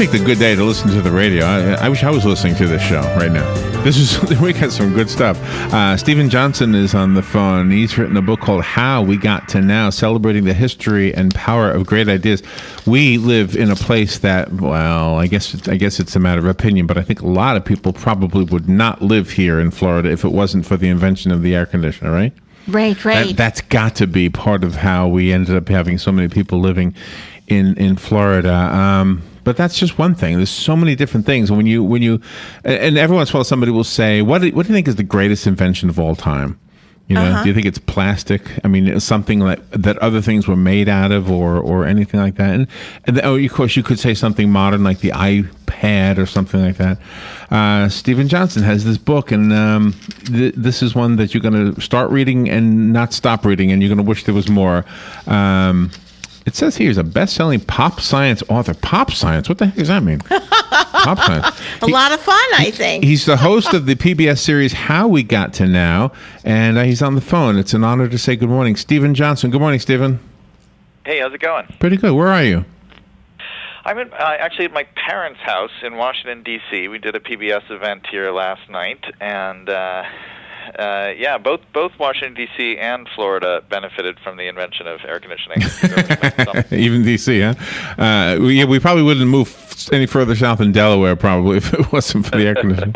picked a good day to listen to the radio. I wish I was listening to this show right now. We got some good stuff. Steven Johnson is on the phone. He's written a book called How We Got to Now, celebrating the history and power of great ideas. We live in a place that, well, I guess it's a matter of opinion, but I think a lot of people probably would not live here in Florida if it wasn't for the invention of the air conditioner, right? Right. That's got to be part of how we ended up having so many people living in Florida. But that's just one thing. There's so many different things. When you, and every once in a while somebody will say, "What do you think is the greatest invention of all time?" You know, do you think it's plastic? I mean, it's something that other things were made out of, or anything like that. And of course, you could say something modern like the iPad or something like that. Steven Johnson has this book, and this is one that you're going to start reading and not stop reading, and you're going to wish there was more. It says here he's a best-selling pop science author. Pop science? What the heck does that mean? Pop science. A lot of fun, I think. He's the host of the PBS series How We Got to Now, and he's on the phone. It's an honor to say good morning. Steven Johnson. Good morning, Steven. Hey, how's it going? Pretty good. Where are you? I'm actually at my parents' house in Washington, D.C. We did a PBS event here last night, and both Washington, D.C. and Florida benefited from the invention of air conditioning. Even D.C., huh? We probably wouldn't move any further south than Delaware, probably, if it wasn't for the air conditioning.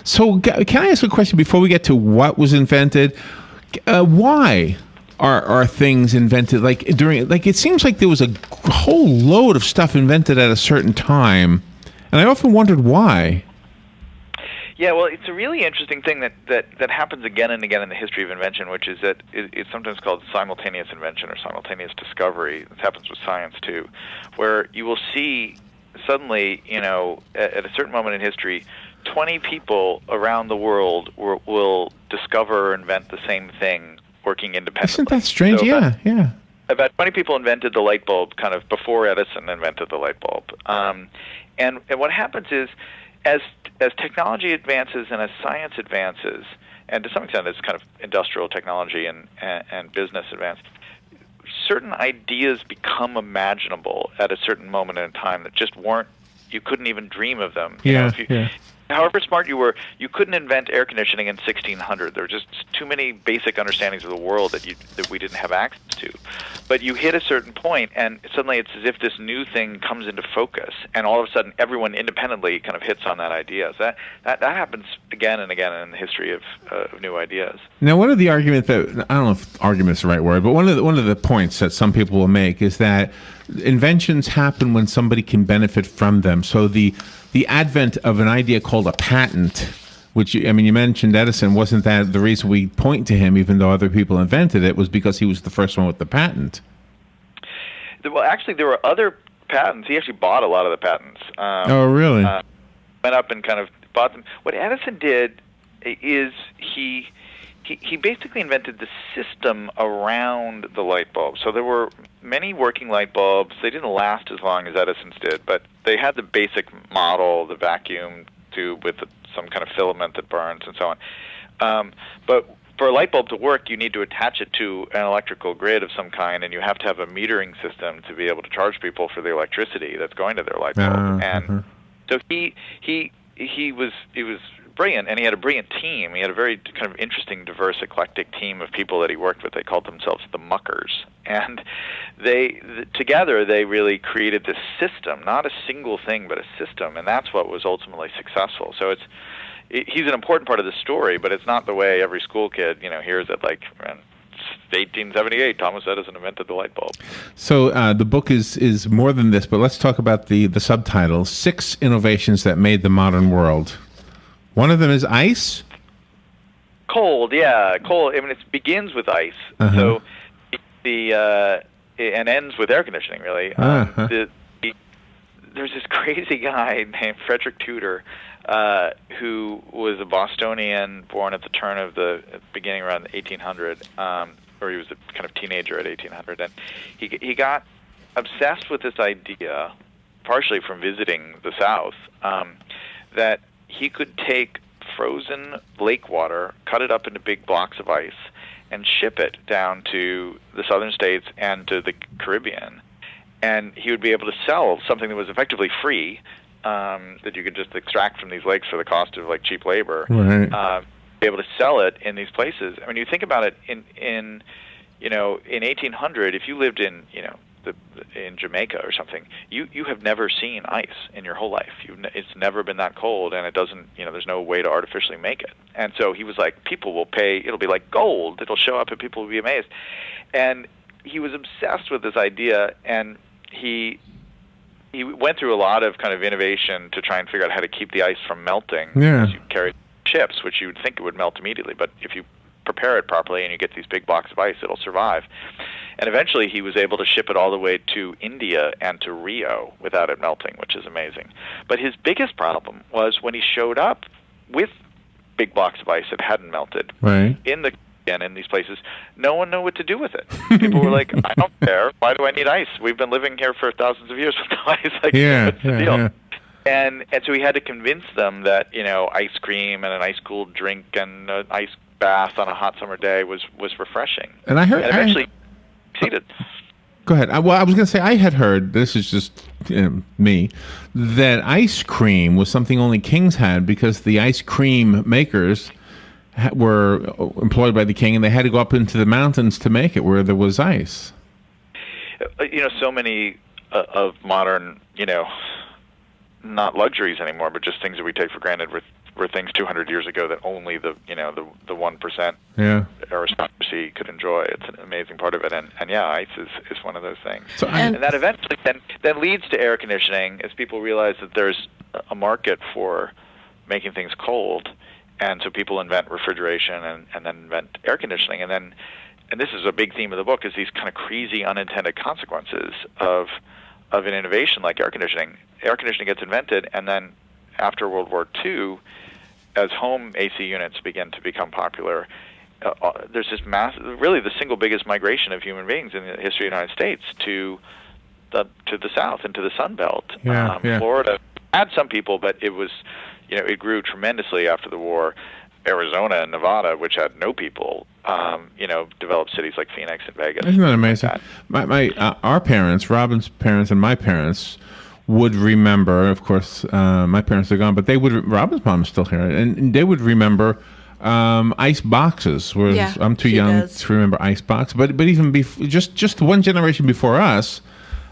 So can I ask a question before we get to what was invented? Why are things invented? It seems like there was a whole load of stuff invented at a certain time, and I often wondered why. Yeah, well, it's a really interesting thing that happens again and again in the history of invention, which is that it's sometimes called simultaneous invention or simultaneous discovery. This happens with science, too, where you will see suddenly, at a certain moment in history, 20 people around the world will discover or invent the same thing working independently. Isn't that strange? So yeah. About 20 people invented the light bulb kind of before Edison invented the light bulb. And what happens is, as technology advances and as science advances, and to some extent it's kind of industrial technology and business advance, certain ideas become imaginable at a certain moment in time that just you couldn't even dream of them. However smart you were, you couldn't invent air conditioning in 1600. There were just too many basic understandings of the world that we didn't have access to. But you hit a certain point, and suddenly it's as if this new thing comes into focus, and all of a sudden everyone independently kind of hits on that idea. So that happens again and again in the history of new ideas. Now, one of the arguments that, I don't know if argument is the right word, but one of the points that some people will make is that inventions happen when somebody can benefit from them. So the advent of an idea called a patent, which, I mean, you mentioned Edison, wasn't that the reason we point to him, even though other people invented it, was because he was the first one with the patent? Well, actually, there were other patents. He actually bought a lot of the patents. Oh, really? Went up and kind of bought them. What Edison did is he basically invented the system around the light bulb. So there were many working light bulbs. They didn't last as long as Edison's did, but they had the basic model, the vacuum tube with some kind of filament that burns and so on. But for a light bulb to work, you need to attach it to an electrical grid of some kind, and you have to have a metering system to be able to charge people for the electricity that's going to their light bulb. And so he was brilliant, and he had a brilliant team. He had a very kind of interesting, diverse, eclectic team of people that he worked with. They called themselves the Muckers, and together they really created this system, not a single thing, but a system, and that's what was ultimately successful. So he's an important part of the story, but it's not the way every school kid hears it. Like, in 1878, Thomas Edison invented the light bulb. So the book is more than this, but let's talk about the subtitle: 6 Innovations That Made the Modern World. One of them is ice? Cold, yeah. Cold. I mean, it begins with ice. So and ends with air conditioning, really. There's this crazy guy named Frederick Tudor who was a Bostonian born at the turn of the beginning around 1800, or he was a kind of teenager at 1800. And he got obsessed with this idea, partially from visiting the South, that he could take frozen lake water, cut it up into big blocks of ice, and ship it down to the southern states and to the Caribbean. And he would be able to sell something that was effectively free that you could just extract from these lakes for the cost of like cheap labor. Right. Be able to sell it in these places. I mean, you think about it in 1800, if you lived in in Jamaica or something, you have never seen ice in your whole life. It's never been that cold, and it doesn't, there's no way to artificially make it. And so he was like, people will pay, it'll be like gold, it'll show up and people will be amazed. And he was obsessed with this idea, and he went through a lot of kind of innovation to try and figure out how to keep the ice from melting. Yeah. As you carry chips, which you would think it would melt immediately, but if you prepare it properly and you get these big blocks of ice, it'll survive. And eventually he was able to ship it all the way to India and to Rio without it melting, which is amazing. But his biggest problem was when he showed up with big blocks of ice that hadn't melted Right. in these places, no one knew what to do with it. People were like, I don't care. Why do I need ice? We've been living here for thousands of years with no ice. Like, what's the deal? Yeah. And so he had to convince them that, ice cream and an ice-cooled drink and an ice bath on a hot summer day was refreshing. And I heard... And eventually succeeded. Go ahead. Well, I was going to say, I had heard, this is just me, that ice cream was something only kings had because the ice cream makers were employed by the king, and they had to go up into the mountains to make it where there was ice. So many of modern, not luxuries anymore, but just things that we take for granted were things 200 years ago that only the 1% aristocracy could enjoy. It's an amazing part of it, and ice is one of those things. So and that eventually then leads to air conditioning as people realize that there's a market for making things cold, and so people invent refrigeration and then invent air conditioning, and this is a big theme of the book, is these kind of crazy unintended consequences of an innovation like air conditioning. Air conditioning gets invented, and then after World War II, as home AC units begin to become popular, there's this massive, really the single biggest migration of human beings in the history of the United States to the south and to the Sun Belt. Florida had some people, but it was, it grew tremendously after the war. Arizona and Nevada, which had no people, developed cities like Phoenix and Vegas. Isn't that amazing? Our parents, Robin's parents and my parents, would remember. Of course, my parents are gone, but Robin's mom is still here, and they would remember ice boxes. Whereas I'm too young to remember ice box. But even just one generation before us,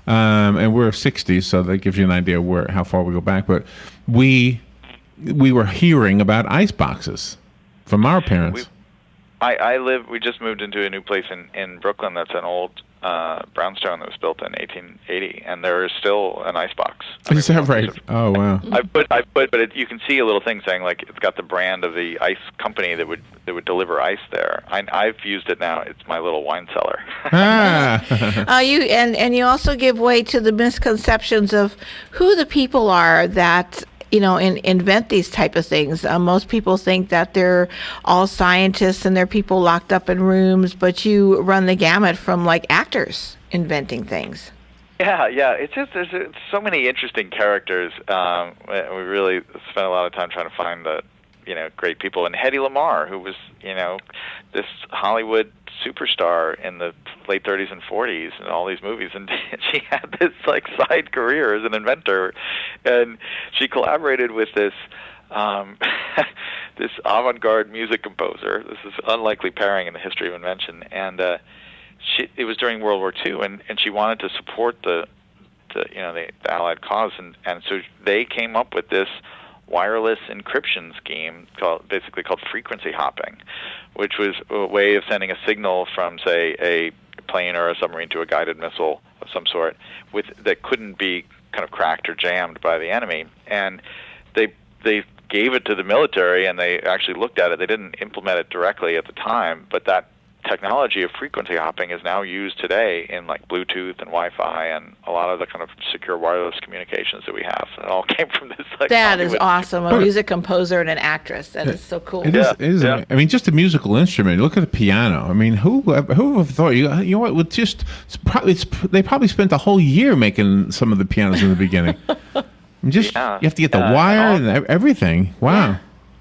and we're 60s, so that gives you an idea how far we go back. But we were hearing about ice boxes from our parents. We just moved into a new place in Brooklyn that's an old brownstone that was built in 1880, and there is still an ice box. Is that right? Oh, wow. But you can see a little thing saying, like, it's got the brand of the ice company that would deliver ice there. I've used it now. It's my little wine cellar. You also give way to the misconceptions of who the people are that invent these type of things. Most people think that they're all scientists and they're people locked up in rooms, but you run the gamut from like actors inventing things. Yeah. It's just there's so many interesting characters. We really spent a lot of time trying to find the great people. And Hedy Lamarr, who was this Hollywood superstar in the late 30s and 40s and all these movies, and she had this like side career as an inventor, and she collaborated with this this avant-garde music composer. This is unlikely pairing in the history of invention, and it was during World War II, and she wanted to support the Allied cause, and so they came up with this wireless encryption scheme called frequency hopping, which was a way of sending a signal from, say, a plane or a submarine to a guided missile of some sort that couldn't be kind of cracked or jammed by the enemy. And they gave it to the military, and they actually looked at it. They didn't implement it directly at the time, but that technology of frequency hopping is now used today in like Bluetooth and Wi-Fi and a lot of the kind of secure wireless communications that we have. And it all came from this. Like, that is awesome. A music composer and an actress. That is so cool. It is. I mean, just a musical instrument. Look at the piano. I mean, who would have thought? You know what? With just they probably spent a whole year making some of the pianos in the beginning. You have to get the wire and everything. Wow.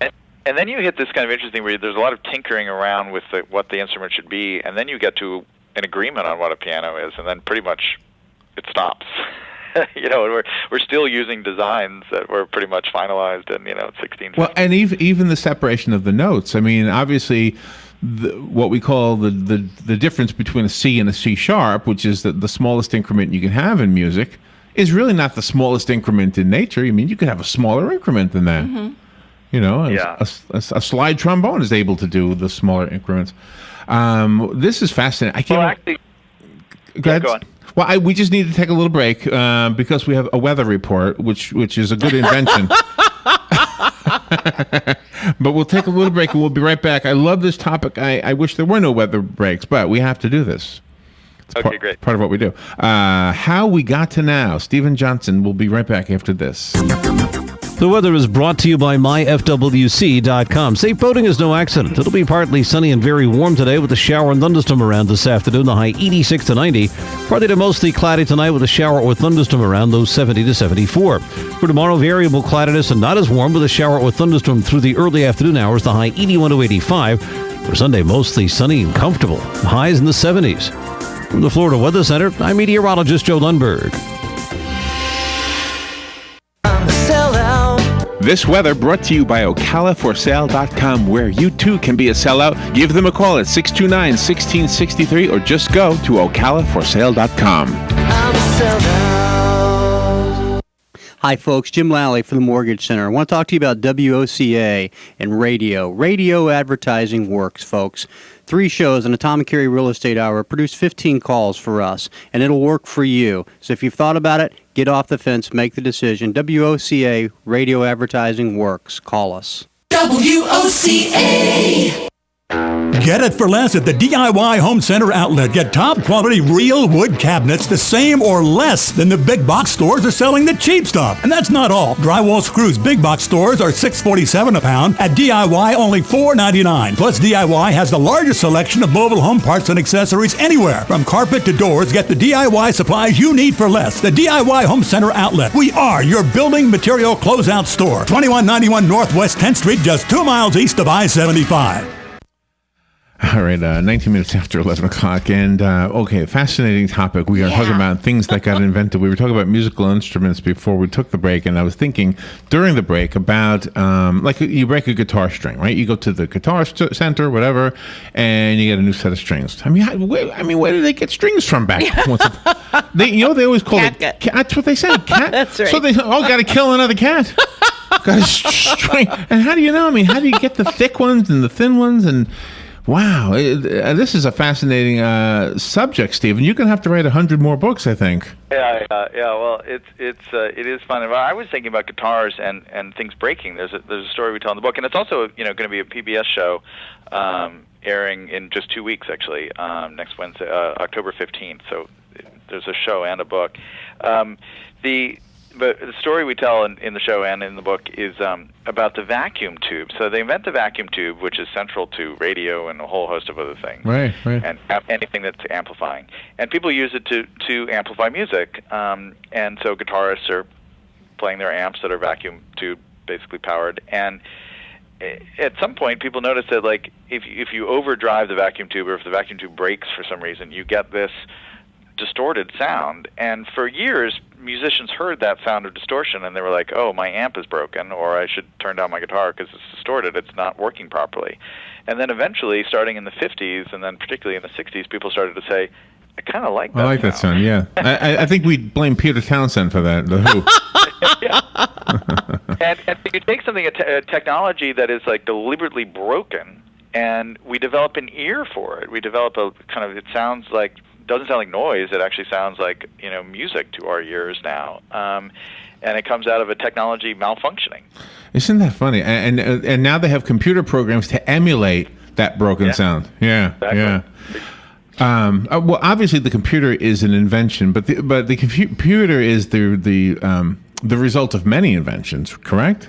Yeah. And then you hit this kind of interesting where there's a lot of tinkering around with what the instrument should be, and then you get to an agreement on what a piano is, and then pretty much it stops. we're still using designs that were pretty much finalized in 1650. Well, and even the separation of the notes. I mean, obviously, what we call the difference between a C and a C sharp, which is the smallest increment you can have in music, is really not the smallest increment in nature. I mean, you could have a smaller increment than that. Mm-hmm. A slide trombone is able to do the smaller increments. This is fascinating. Go on. Well, we just need to take a little break because we have a weather report, which is a good invention. But we'll take a little break and we'll be right back. I love this topic. I wish there were no weather breaks, but we have to do this. It's great. Part of what we do. How we got to now. Stephen Johnson will be right back after this. The weather is brought to you by myfwc.com. Safe boating is no accident. It'll be partly sunny and very warm today with a shower and thunderstorm around this afternoon, the high 86 to 90. Partly to mostly cloudy tonight with a shower or thunderstorm around, those 70 to 74. For tomorrow, variable cloudiness and not as warm with a shower or thunderstorm through the early afternoon hours, the high 81 to 85. For Sunday, mostly sunny and comfortable, highs in the 70s. From the Florida Weather Center, I'm meteorologist Joe Lundberg. This weather brought to you by OcalaForSale.com, where you too can be a sellout. Give them a call at 629-1663 or just go to OcalaForSale.com. I'm a sellout. Hi, folks. Jim Lally from the Mortgage Center. I want to talk to you about WOCA and radio. Radio advertising works, folks. 3 shows, an Atomic Area Real Estate Hour, produce 15 calls for us, and it'll work for you. So if you've thought about it, get off the fence, make the decision. WOCA, radio advertising works. Call us. WOCA. Get it for less at the DIY Home Center outlet. Get top quality real wood cabinets the same or less than the big box stores are selling the cheap stuff. And that's not all. Drywall screws big box stores are $6.47 a pound. At DIY, only $4.99. Plus, DIY has the largest selection of mobile home parts and accessories anywhere. From carpet to doors, get the DIY supplies you need for less. The DIY Home Center outlet. We are your building material closeout store. 2191 Northwest 10th Street, just 2 miles east of I-75. All right, 19 minutes after 11 o'clock. And, fascinating topic. We are talking about things that got invented. We were talking about musical instruments before we took the break. And I was thinking during the break about, like you break a guitar string, right? You go to the guitar center, whatever, and you get a new set of strings. I mean, where did they get strings from back? They always call it, that's what they say, cat. That's right. So they, got to kill another cat. Got a string. And how do you know? I mean, how do you get the thick ones and the thin ones? And wow, this is a fascinating subject, Stephen. You're going to have to write 100 more books, I think. Yeah. Well, it is fun. I was thinking about guitars and things breaking. There's a story we tell in the book, and it's also going to be a PBS show airing in just 2 weeks, actually, next Wednesday, October 15th. So there's a show and a book. But the story we tell in the show and in the book is about the vacuum tube. So they invent the vacuum tube, which is central to radio and a whole host of other things. Right. And anything that's amplifying. And people use it to amplify music. And so guitarists are playing their amps that are vacuum tube basically powered. And at some point, people notice that, like, if you overdrive the vacuum tube, or if the vacuum tube breaks for some reason, you get this distorted sound. And for years, musicians heard that sound of distortion, and they were like, oh, my amp is broken, or I should turn down my guitar because it's distorted, it's not working properly. And then eventually, starting in the 50s, and then particularly in the 60s, people started to say, I kind of like that sound. I like that sound, yeah. I think we blame Peter Townsend for that, The Who. And you take something, a technology that is like deliberately broken, and we develop an ear for it. We develop a kind of, it doesn't sound like noise. It actually sounds like music to our ears now, and it comes out of a technology malfunctioning. Isn't that funny? And now they have computer programs to emulate that broken sound. Yeah, exactly. Yeah. Well, obviously the computer is an invention, but the computer is the result of many inventions. Correct?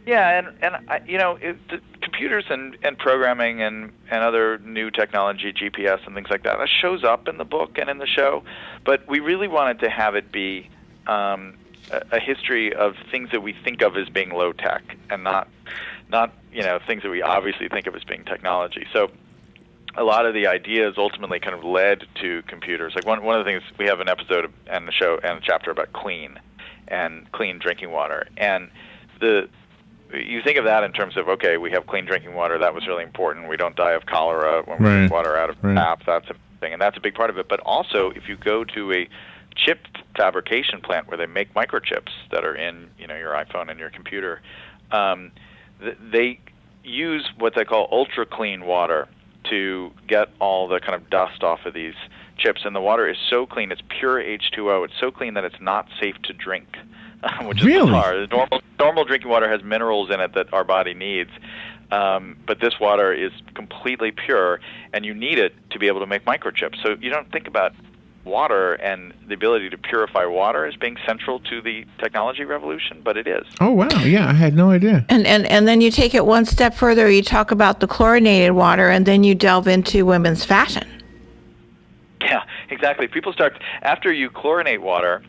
Yeah, the computers and programming and other new technology, GPS and things like that shows up in the book and in the show, but we really wanted to have it be a history of things that we think of as being low tech, and not things that we obviously think of as being technology. So a lot of the ideas ultimately kind of led to computers. Like one of the things, we have an episode and a show and a chapter about clean drinking water. And you think of that in terms of, okay, we have clean drinking water. That was really important. We don't die of cholera when we drink water out of tap. That's a thing, and that's a big part of it. But also, if you go to a chip fabrication plant where they make microchips that are in your iPhone and your computer, they use what they call ultra clean water to get all the kind of dust off of these chips. And the water is so clean, it's pure H2O. It's so clean that it's not safe to drink, which is bizarre. Normal drinking water has minerals in it that our body needs, but this water is completely pure, and you need it to be able to make microchips. So you don't think about water and the ability to purify water as being central to the technology revolution, but it is. Oh, wow. Yeah, I had no idea. And then you take it one step further, you talk about the chlorinated water, and then you delve into women's fashion. Yeah, exactly. People start, after you chlorinate water,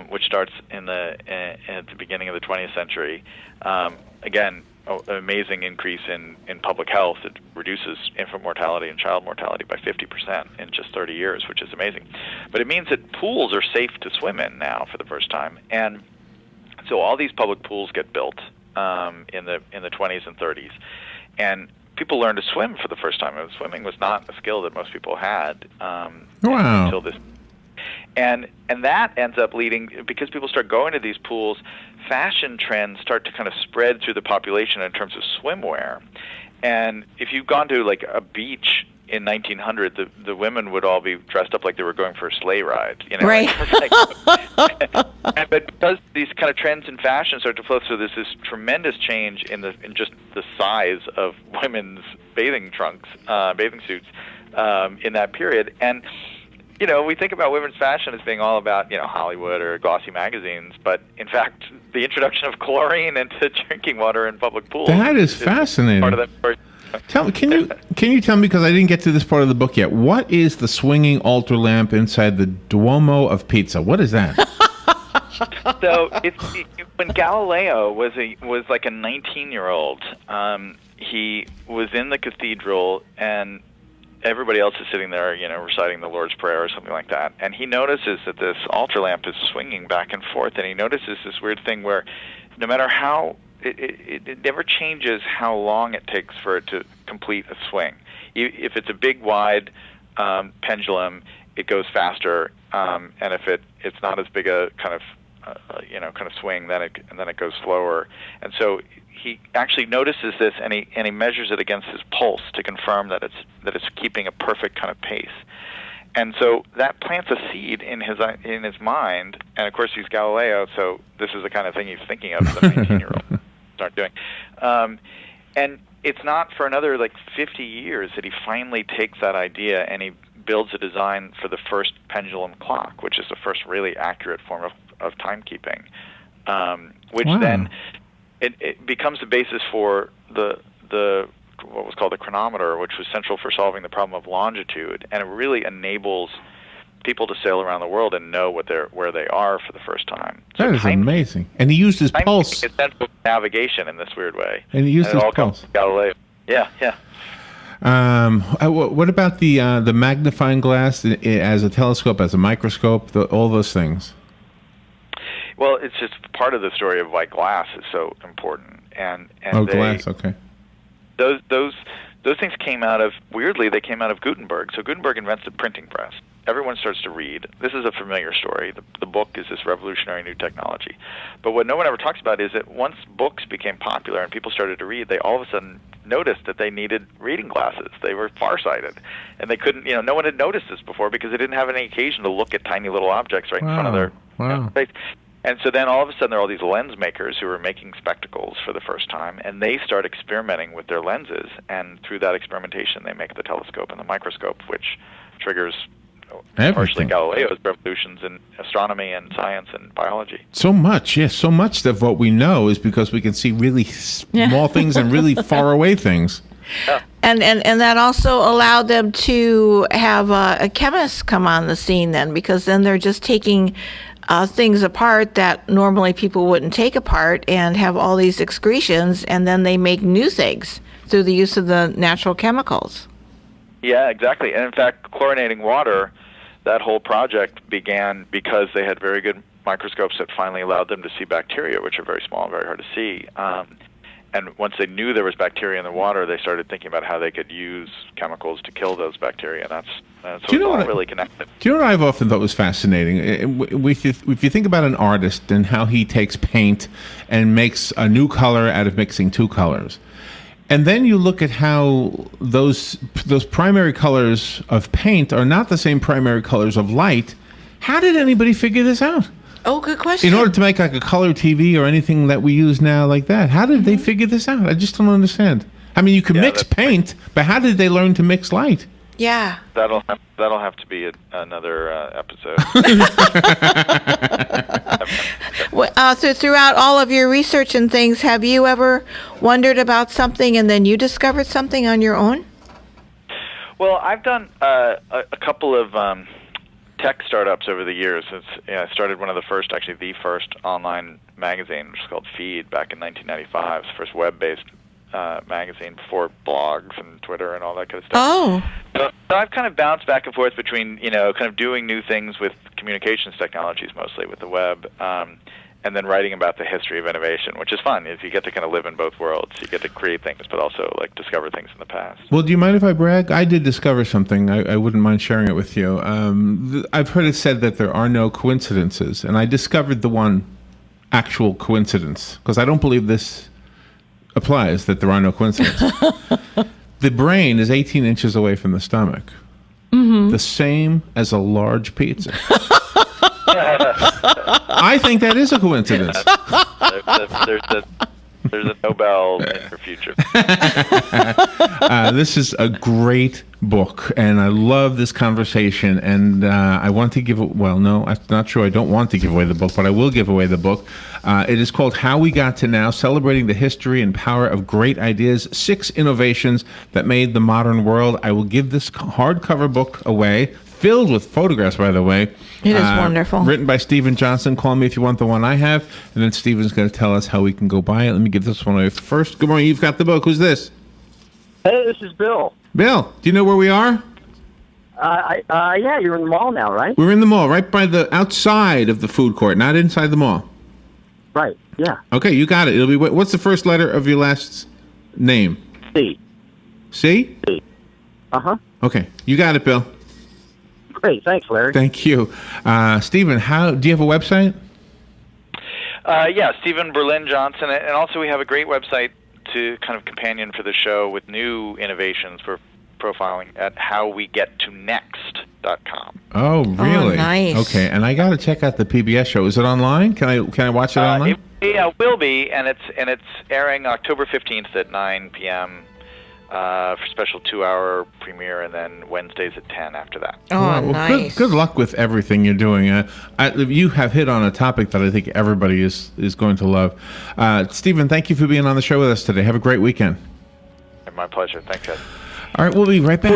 which starts at the beginning of the 20th century, again, an amazing increase in public health. It reduces infant mortality and child mortality by 50% in just 30 years, which is amazing. But it means that pools are safe to swim in now for the first time. And so all these public pools get built in the 20s and 30s. And people learned to swim for the first time. Swimming was not a skill that most people had until this. And that ends up leading, because people start going to these pools, fashion trends start to kind of spread through the population in terms of swimwear. And if you've gone to like a beach in 1900, the women would all be dressed up like they were going for a sleigh ride. Right. But because these kind of trends in fashion start to flow through, there's this tremendous change in just the size of women's bathing trunks, bathing suits in that period. And we think about women's fashion as being all about, Hollywood or glossy magazines, but in fact, the introduction of chlorine into drinking water in public pools. That is fascinating. Part of that story. Can you tell me, because I didn't get to this part of the book yet, what is the swinging altar lamp inside the Duomo of Pisa? What is that? So when Galileo was like a 19-year-old, he was in the cathedral, and everybody else is sitting there, reciting the Lord's Prayer or something like that. And he notices that this altar lamp is swinging back and forth, and he notices this weird thing where no matter how, it never changes how long it takes for it to complete a swing. If it's a big, wide pendulum, it goes faster, and if it's not as big a kind of swing, then it goes slower. And so he actually notices this, and he measures it against his pulse to confirm that it's keeping a perfect kind of pace. And so that plants a seed in his mind. And of course, he's Galileo, so this is the kind of thing he's thinking of as a 19-year-old start doing. And it's not for another 50 years that he finally takes that idea and he builds a design for the first pendulum clock, which is the first really accurate form of timekeeping, which then it becomes the basis for the what was called the chronometer, which was central for solving the problem of longitude, and it really enables people to sail around the world and know where they are for the first time. So that is amazing. And he used his pulse. It's central to navigation in this weird way. And he used his all pulse. Comes from Galileo. Yeah. What about the magnifying glass as a telescope, as a microscope, all those things? Well, it's just part of the story of why glass is so important. And glass, okay. Those things came out of Gutenberg. So Gutenberg invents the printing press. Everyone starts to read. This is a familiar story. The book is this revolutionary new technology. But what no one ever talks about is that once books became popular and people started to read, they all of a sudden noticed that they needed reading glasses. They were farsighted. And they couldn't, no one had noticed this before because they didn't have any occasion to look at tiny little objects right in front of their face. And so then all of a sudden there are all these lens makers who are making spectacles for the first time, and they start experimenting with their lenses. And through that experimentation, they make the telescope and the microscope, which triggers partially Galileo's revolutions in astronomy and science and biology. So much of what we know is because we can see really small things and really far away things. Yeah. And that also allowed them to have a chemist come on the scene then, because then they're just taking things apart that normally people wouldn't take apart and have all these excretions, and then they make new things through the use of the natural chemicals. Yeah, exactly. And in fact, chlorinating water, that whole project began because they had very good microscopes that finally allowed them to see bacteria, which are very small and very hard to see. And once they knew there was bacteria in the water, they started thinking about how they could use chemicals to kill those bacteria. And that's Do you know all what really connected. Do you know what I've often thought was fascinating? If you think about an artist and how he takes paint and makes a new color out of mixing two colors, and then you look at how those primary colors of paint are not the same primary colors of light, how did anybody figure this out? Oh, good question. In order to make like a color TV or anything that we use now like that, how did they figure this out? I just don't understand. I mean, you can mix paint, but how did they learn to mix light? Yeah. That'll have to be another episode. So throughout all of your research and things, have you ever wondered about something and then you discovered something on your own? Well, I've done a couple of tech startups over the years. I started one of the first, actually the first online magazine, which is called Feed, back in 1995. It's the first web-based magazine before blogs and Twitter and all that kind of stuff. Oh. So I've kind of bounced back and forth between, kind of doing new things with communications technologies, mostly with the web, and then writing about the history of innovation, which is fun. Is you get to kind of live in both worlds. You get to create things, but also like discover things in the past. Well, do you mind if I brag? I did discover something. I wouldn't mind sharing it with you. I've heard it said that there are no coincidences, and I discovered the one actual coincidence, because I don't believe this applies, that there are no coincidences. The brain is 18 inches away from the stomach. Mm-hmm. The same as a large pizza. I think that is a coincidence. There's a Nobel in your future. This is a great book, and I love this conversation. And I want to give it. Well, no, I'm not sure. I don't want to give away the book, but I will give away the book. It is called "How We Got to Now: Celebrating the History and Power of Great Ideas: 6 Innovations That Made the Modern World." I will give this hardcover book away, filled with photographs, by the way. It is wonderful. Written by Stephen Johnson. Call me if you want the one I have. And then Stephen's going to tell us how we can go buy it. Let me give this one away first. Good morning. You've got the book. Who's this? Hey, this is Bill. Bill, do you know where we are? Yeah, you're in the mall now, right? We're in the mall, right by the outside of the food court, not inside the mall. Right, yeah. Okay, you got it. It'll be. What's the first letter of your last name? C. C? C. Uh-huh. Okay, you got it, Bill. Great, thanks, Larry. Thank you. Stephen, do you have a website? Yeah, Stephen Berlin Johnson, and also we have a great website to kind of companion for the show with new innovations for profiling at howwegettonext.com. Oh, really? Oh, nice. Okay, and I got to check out the PBS show. Is it online? Can I watch it online? It will be, and it's airing October 15th at 9 p.m. For special 2-hour premiere, and then Wednesdays at 10 after that. Oh, well, nice. Good luck with everything you're doing. You have hit on a topic that I think everybody is going to love. Stephen, thank you for being on the show with us today. Have a great weekend. My pleasure. Thanks, guys. All right, we'll be right back.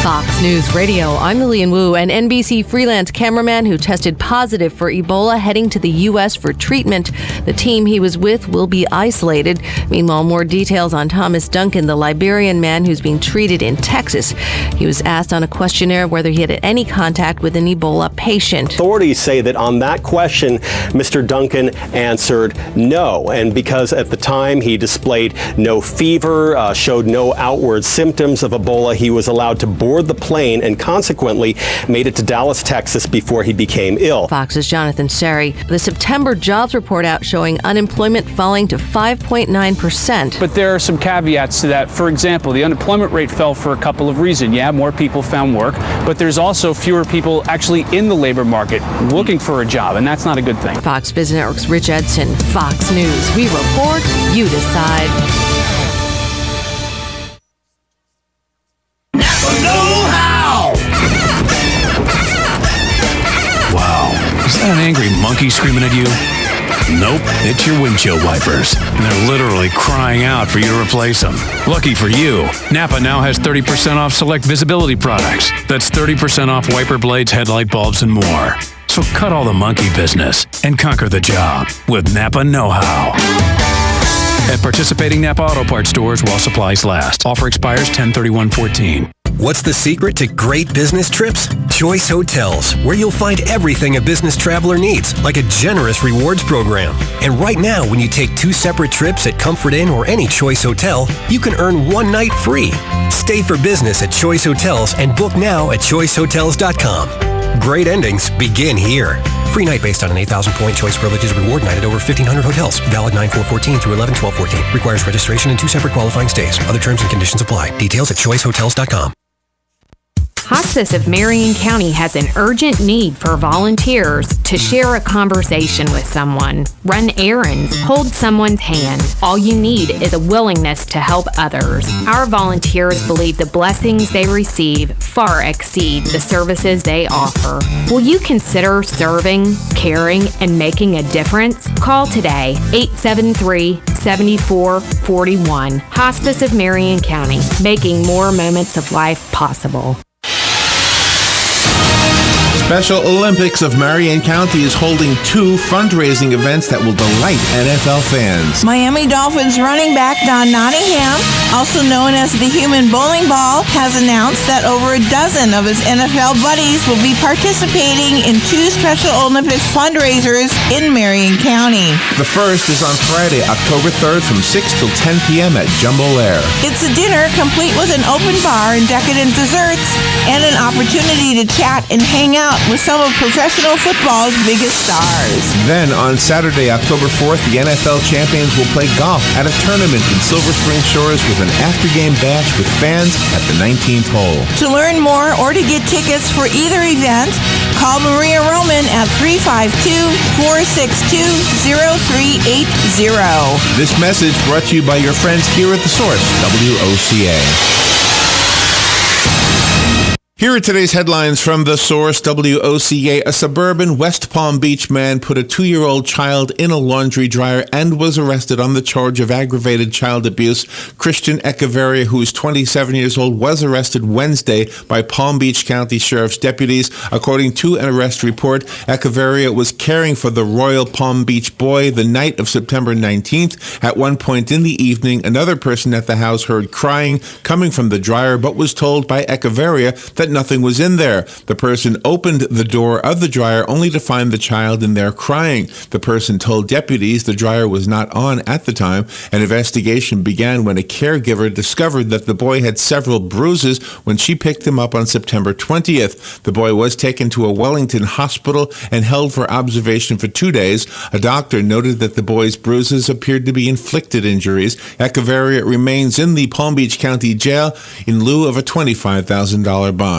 Fox News Radio, I'm Lillian Wu, an NBC freelance cameraman who tested positive for Ebola heading to the U.S. for treatment. The team he was with will be isolated. Meanwhile, more details on Thomas Duncan, the Liberian man who's being treated in Texas. He was asked on a questionnaire whether he had any contact with an Ebola patient. Authorities say that on that question, Mr. Duncan answered no. And because at the time he displayed no fever, showed no outward symptoms of Ebola, he was allowed to board the plane and consequently made it to Dallas, Texas before he became ill. Fox's Jonathan Sari. The September jobs report out showing unemployment falling to 5.9%. But there are some caveats to that. For example, the unemployment rate fell for a couple of reasons. Yeah, more people found work, but there's also fewer people actually in the labor market looking for a job, and that's not a good thing. Fox Business Network's Rich Edson, Fox News. We report, you decide. Wow, is that an angry monkey screaming at you? Nope, it's your windshield wipers. And they're literally crying out for you to replace them. Lucky for you, Napa now has 30% off select visibility products. That's 30% off wiper blades, headlight bulbs, and more. So cut all the monkey business and conquer the job with Napa Know-How. At participating Napa Auto Parts stores while supplies last. Offer expires 10/31/14. What's the secret to great business trips? Choice Hotels, where you'll find everything a business traveler needs, like a generous rewards program. And right now, when you take 2 separate trips at Comfort Inn or any Choice Hotel, you can earn 1 night free. Stay for business at Choice Hotels and book now at choicehotels.com. Great endings begin here. Free night based on an 8,000-point Choice Privileges reward night at over 1,500 hotels. Valid 9/4/14 through 11/12/14. Requires registration and 2 separate qualifying stays. Other terms and conditions apply. Details at choicehotels.com. Hospice of Marion County has an urgent need for volunteers to share a conversation with someone, run errands, hold someone's hand. All you need is a willingness to help others. Our volunteers believe the blessings they receive far exceed the services they offer. Will you consider serving, caring, and making a difference? Call today, 873-7441. Hospice of Marion County, making more moments of life possible. Special Olympics of Marion County is holding 2 fundraising events that will delight NFL fans. Miami Dolphins running back Don Nottingham, also known as the Human Bowling Ball, has announced that over a dozen of his NFL buddies will be participating in 2 Special Olympics fundraisers in Marion County. The first is on Friday, October 3rd from 6 till 10 p.m. at Jumbo Lair. It's a dinner complete with an open bar and decadent desserts and an opportunity to chat and hang out with some of professional football's biggest stars. Then on Saturday, October 4th, the NFL champions will play golf at a tournament in Silver Spring Shores with an after-game bash with fans at the 19th hole. To learn more or to get tickets for either event, call Maria Roman at 352-462-0380. This message brought to you by your friends here at The Source, WOCA. Here are today's headlines from The Source, WOCA. A suburban West Palm Beach man put a 2-year-old child in a laundry dryer and was arrested on the charge of aggravated child abuse. Christian Echeverria, who is 27 years old, was arrested Wednesday by Palm Beach County Sheriff's deputies. According to an arrest report, Echeverria was caring for the Royal Palm Beach boy the night of September 19th. At one point in the evening, another person at the house heard crying coming from the dryer, but was told by Echeverria that nothing was in there. The person opened the door of the dryer only to find the child in there crying. The person told deputies the dryer was not on at the time. An investigation began when a caregiver discovered that the boy had several bruises when she picked him up on September 20th. The boy was taken to a Wellington hospital and held for observation for 2 days. A doctor noted that the boy's bruises appeared to be inflicted injuries. Echeverria remains in the Palm Beach County Jail in lieu of a $25,000 bond.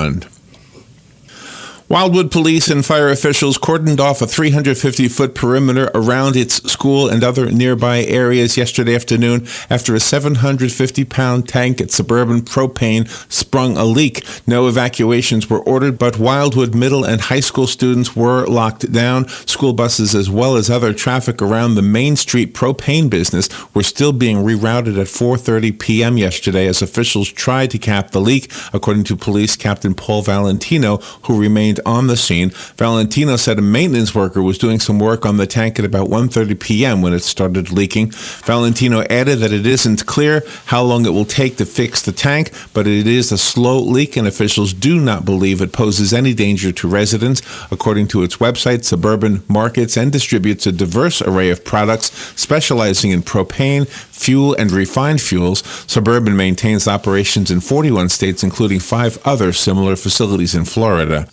Wildwood police and fire officials cordoned off a 350-foot perimeter around its school and other nearby areas yesterday afternoon after a 750-pound tank at Suburban Propane sprung a leak. No evacuations were ordered, but Wildwood middle and high school students were locked down. School buses as well as other traffic around the Main Street propane business were still being rerouted at 4:30 p.m. yesterday as officials tried to cap the leak, according to Police Captain Paul Valentino, who remained on the scene. Valentino said a maintenance worker was doing some work on the tank at about 1:30 p.m. when it started leaking. Valentino added that it isn't clear how long it will take to fix the tank, but it is a slow leak and officials do not believe it poses any danger to residents. According to its website, Suburban markets and distributes a diverse array of products specializing in propane, fuel, and refined fuels. Suburban maintains operations in 41 states, including 5 other similar facilities in Florida.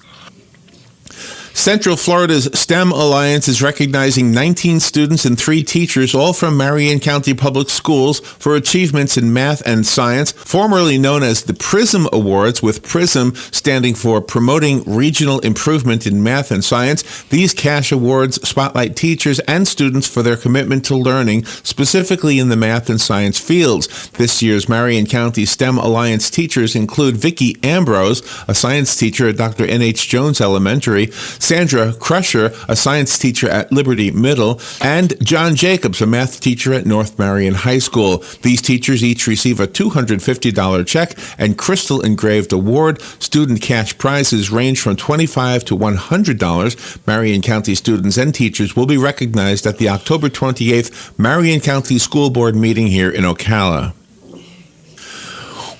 Central Florida's STEM Alliance is recognizing 19 students and 3 teachers, all from Marion County Public Schools, for achievements in math and science, formerly known as the PRISM Awards, with PRISM standing for Promoting Regional Improvement in Math and Science. These cash awards spotlight teachers and students for their commitment to learning, specifically in the math and science fields. This year's Marion County STEM Alliance teachers include Vicki Ambrose, a science teacher at Dr. N.H. Jones Elementary, Sandra Crusher, a science teacher at Liberty Middle, and John Jacobs, a math teacher at North Marion High School. These teachers each receive a $250 check and crystal engraved award. Student cash prizes range from $25 to $100. Marion County students and teachers will be recognized at the October 28th Marion County School Board meeting here in Ocala.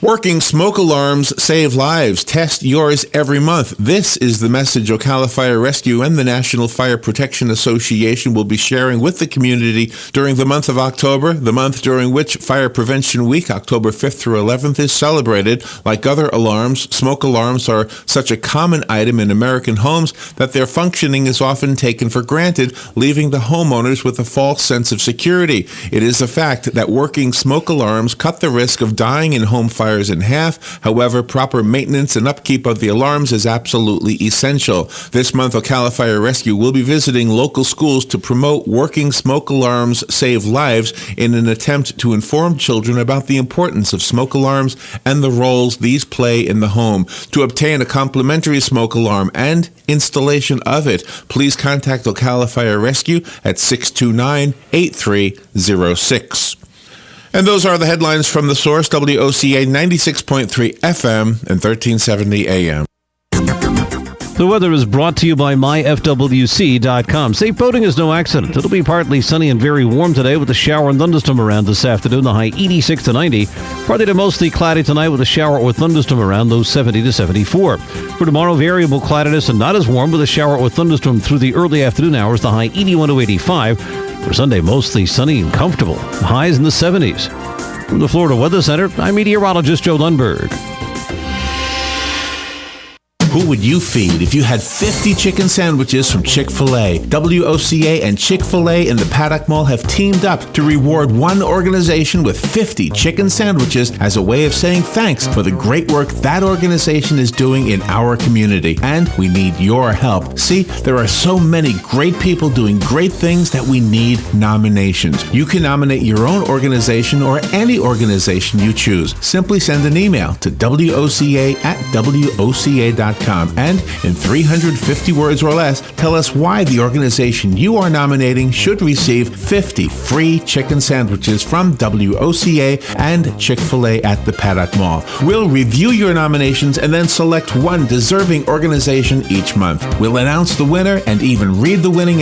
Working smoke alarms save lives. Test yours every month. This is the message Ocala Fire Rescue and the National Fire Protection Association will be sharing with the community during the month of October, the month during which Fire Prevention Week, October 5th through 11th, is celebrated. Like other alarms, smoke alarms are such a common item in American homes that their functioning is often taken for granted, leaving the homeowners with a false sense of security. It is a fact that working smoke alarms cut the risk of dying in home fires in half. However, proper maintenance and upkeep of the alarms is absolutely essential. This month, Ocala Fire Rescue will be visiting local schools to promote working smoke alarms save lives in an attempt to inform children about the importance of smoke alarms and the roles these play in the home. To obtain a complimentary smoke alarm and installation of it, please contact Ocala Fire Rescue at 629-8306. And those are the headlines from The Source, WOCA 96.3 FM and 1370 AM. The weather is brought to you by myfwc.com. Safe boating is no accident. It'll be partly sunny and very warm today with a shower and thunderstorm around this afternoon, the high 86 to 90. Partly to mostly cloudy tonight with a shower or thunderstorm around, those 70 to 74. For tomorrow, variable cloudiness and not as warm with a shower or thunderstorm through the early afternoon hours, the high 81 to 85. For Sunday, mostly sunny and comfortable. Highs in the 70s. From the Florida Weather Center, I'm meteorologist Joe Lundberg. Who would you feed if you had 50 chicken sandwiches from Chick-fil-A? WOCA and Chick-fil-A in the Paddock Mall have teamed up to reward one organization with 50 chicken sandwiches as a way of saying thanks for the great work that organization is doing in our community. And we need your help. See, there are so many great people doing great things that we need nominations. You can nominate your own organization or any organization you choose. Simply send an email to WOCA@WOCA.com. And in 350 words or less, tell us why the organization you are nominating should receive 50 free chicken sandwiches from WOCA and Chick-fil-A at the Paddock Mall. We'll review your nominations and then select one deserving organization each month. We'll announce the winner and even read the winning